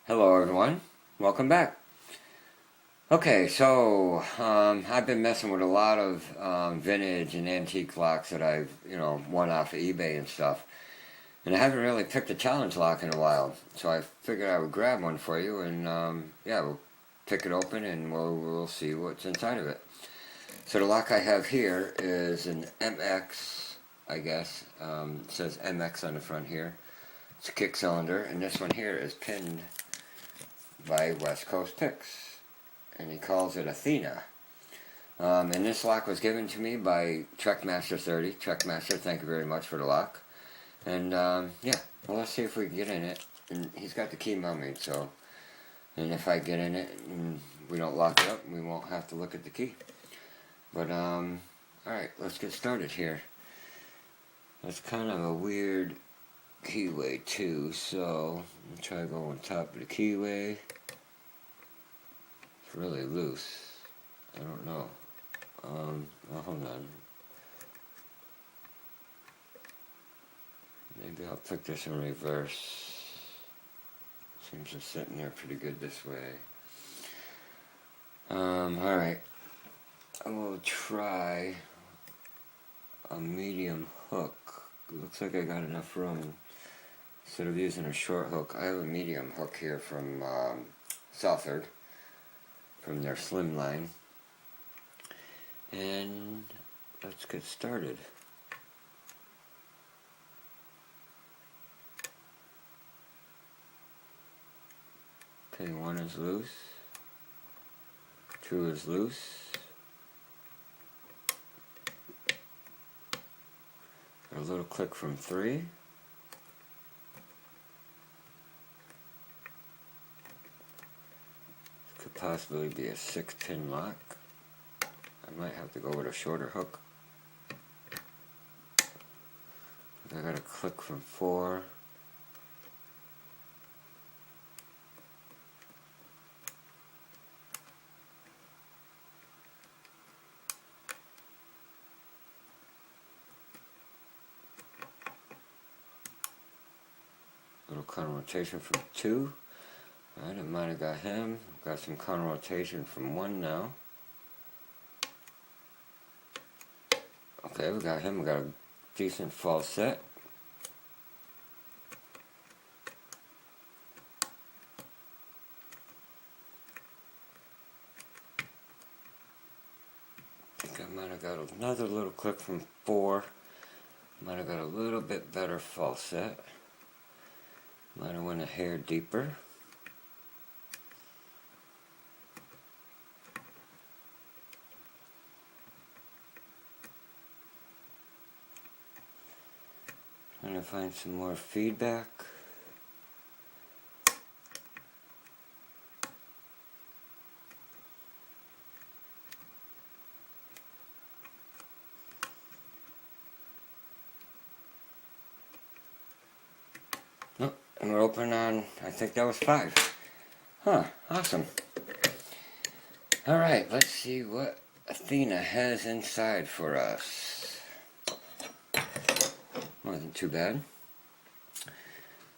Hello everyone, welcome back. Okay, so I've been messing with a lot of vintage and antique locks that I've, won off of eBay and stuff. And I haven't really picked a challenge lock in a while. So I figured I would grab one for you and yeah, we'll pick it open and we'll see what's inside of it. So the lock I have here is an MX, I guess. It says MX on the front here. It's a kick cylinder, and this one here is pinned by West Coast Picks, and he calls it Athena. And this lock was given to me by Trekmaster30. Trekmaster, thank you very much for the lock. And yeah, well, let's see if we can get in it. And he's got the key mummied, so, and if I get in it and we don't lock it up, we won't have to look at the key. But alright, let's get started here. That's kind of a weird keyway too, so I'll try to go on top of the keyway. It's really loose. I don't know. Well, hold on. Maybe I'll put this in reverse. Seems to sit in there pretty good this way. Alright. I will try a medium hook. Looks like I got enough room. Instead of using a short hook, I have a medium hook here from Southard, from their slim line. And let's get started. Okay, one is loose, two is loose. A little click from three. Could possibly be a 6-pin lock. I might have to go with a shorter hook. I got a click from 4. Little counter rotation from 2. Alright, I might have got him. Got some counter rotation from 1 now. Okay, we got him. We got a decent false set. I think I might have got another little click from 4. Might have got a little bit better false set. Might have went a hair deeper. Trying to find some more feedback. Oh, and we're open on, I think that was 5. Huh, awesome. Alright, let's see what Athena has inside for us. Wasn't too bad.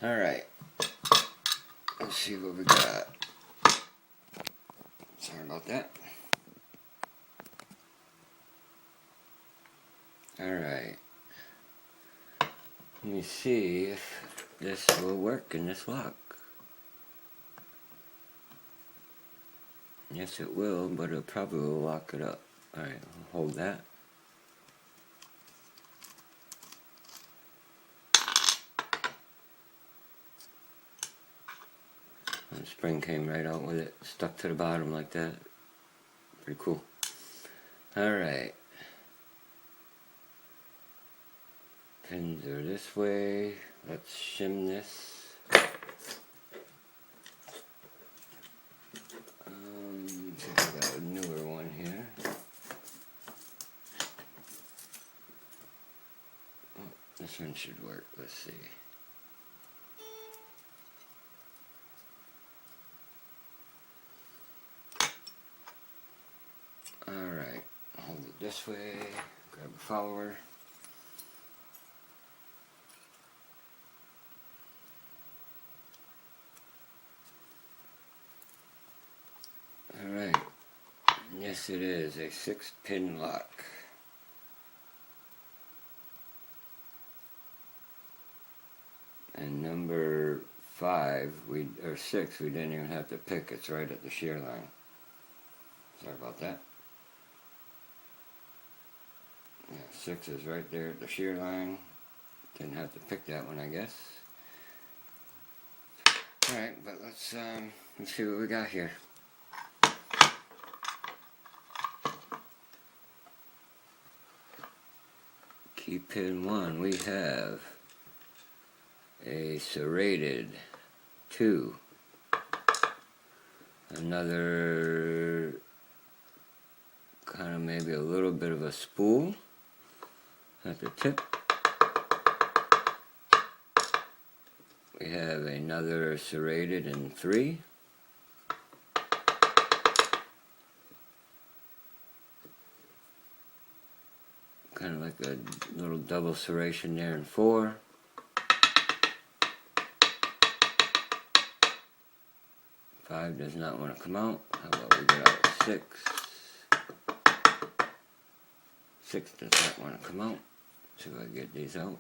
Alright. Let's see what we got. Sorry about that. Alright. Let me see if this will work in this lock. Yes, it will, but it probably will lock it up. Alright, I'll hold that. The spring came right out with it, stuck to the bottom like that. Pretty cool. Alright. Pins are this way. Let's shim this. I got a newer one here. Oh, this one should work. Let's see. Alright, hold it this way, grab a follower. Yes, it is a 6-pin lock. And number 5, or 6, we didn't even have to pick. It's right at the shear line. Sorry about that. Yeah, 6 is right there at the shear line. Didn't have to pick that one, I guess. Alright, but let's see what we got here. Key pin 1, we have a serrated 2, another kind of maybe a little bit of a spool at the tip. We have another serrated in 3. Kind of like a little double serration there in 4. 5 does not want to come out. How about we get out 6? 6 does not want to come out. See if I get these out.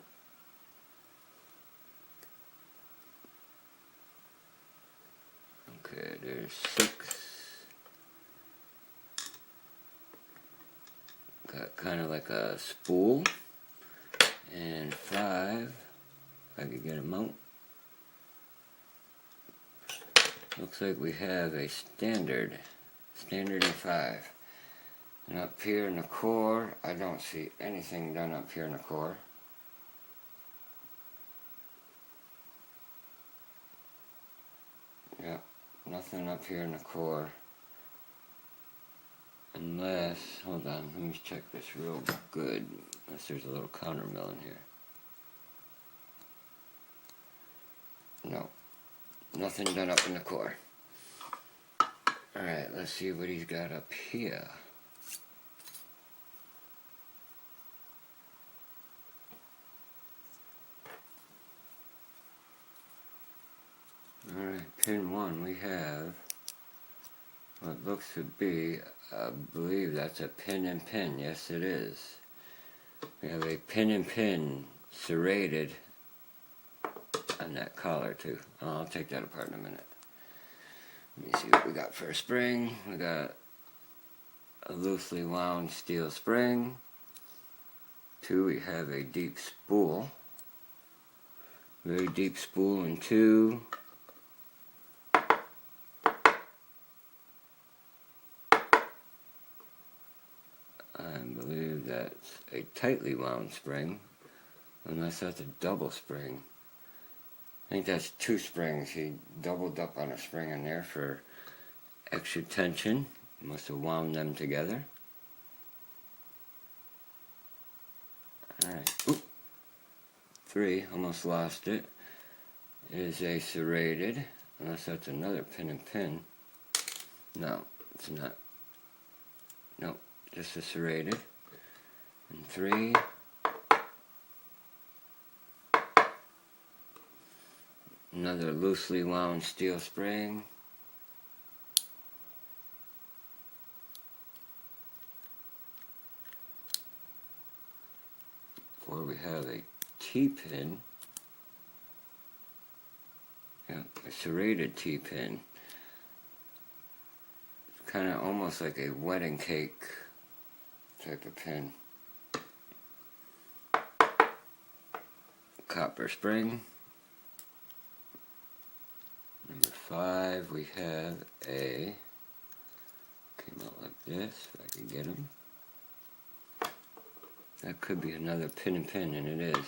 Okay, there's 6. Got kind of like a spool. And 5, if I could get them out. Looks like we have a standard in 5. And up here in the core, I don't see anything done up here in the core. Yep, nothing up here in the core. Unless, hold on, let me check this real good. Unless there's a little counter mill in here. No, nothing done up in the core. Alright, let's see what he's got up here. Alright, pin 1, we have what looks to be, I believe that's a pin and pin. Yes, it is. We have a pin and pin serrated on that collar too. Oh, I'll take that apart in a minute. Let me see what we got for a spring. We got a loosely wound steel spring. 2, we have a deep spool. Very deep spool in 2. I believe that's a tightly wound spring, unless that's a double spring. I think that's 2 springs. He doubled up on a spring in there for extra tension. Must have wound them together. Alright. 3, almost lost it. Is a serrated, unless that's another pin and pin. No, it's not. Nope. Just a serrated. And 3. Another loosely wound steel spring. 4, we have a T-pin. Yeah, a serrated T-pin. It's kind of almost like a wedding cake type of pin. Copper spring. Number 5, we have a, came out like this, if I could get them. That could be another pin and pin, and it is.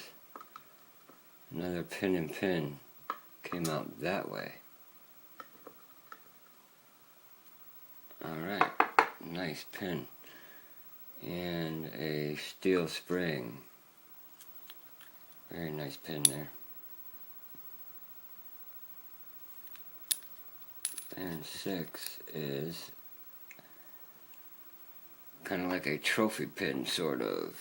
Another pin and pin came out that way. Alright, nice pin. And a steel spring. Very nice pin there. And 6 is kind of like a trophy pin, sort of.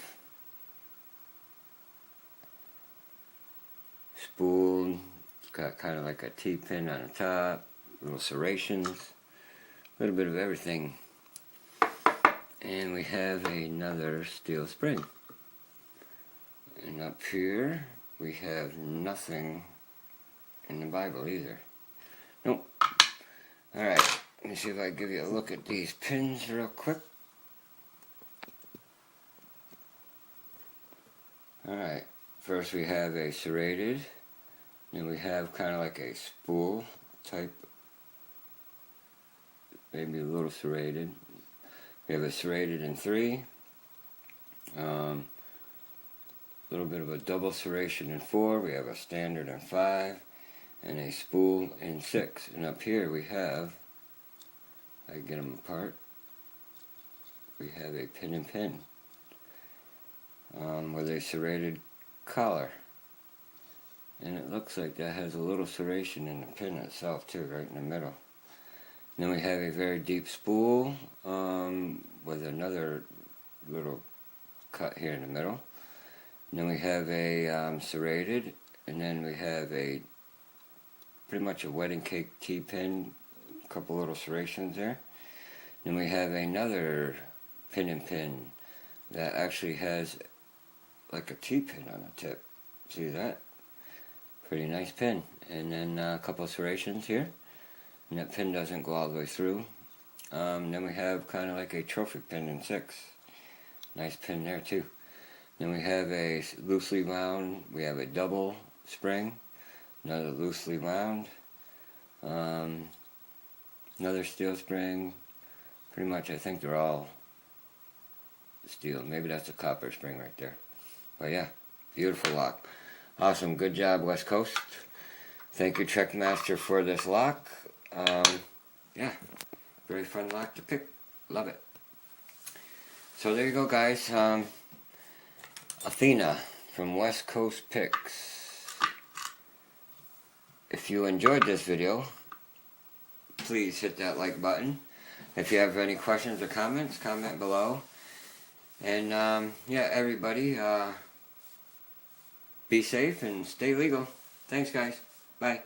Spool, it's got kind of like a T-pin on the top, little serrations, a little bit of everything. And we have another steel spring. And up here, we have nothing in the Bible either. Nope. Alright, let me see if I can give you a look at these pins real quick. Alright, first we have a serrated, then we have kind of like a spool type, maybe a little serrated. We have a serrated in 3, little bit of a double serration in 4, we have a standard in 5, and a spool in 6. And up here we have, I get them apart, we have a pin and pin with a serrated collar. And it looks like that has a little serration in the pin itself too, right in the middle. And then we have a very deep spool with another little cut here in the middle. And then we have a serrated, and then we have a pretty much a wedding cake T-pin, a couple little serrations there. Then we have another pin and pin that actually has like a T-pin on the tip. See that? Pretty nice pin. And then a couple of serrations here. And that pin doesn't go all the way through. Then we have kind of like a trophy pin in 6. Nice pin there too. Then we have a loosely wound, we have a double spring, another loosely wound, another steel spring. Pretty much I think they're all steel. Maybe that's a copper spring right there. But yeah, beautiful lock. Awesome, good job West Coast. Thank you Trekmaster for this lock. Yeah, very fun lock to pick. Love it. So there you go guys. Athena from West Coast Picks. If you enjoyed this video, please hit that like button. If you have any questions or comments, comment below. And yeah, everybody, be safe and stay legal. Thanks guys. Bye.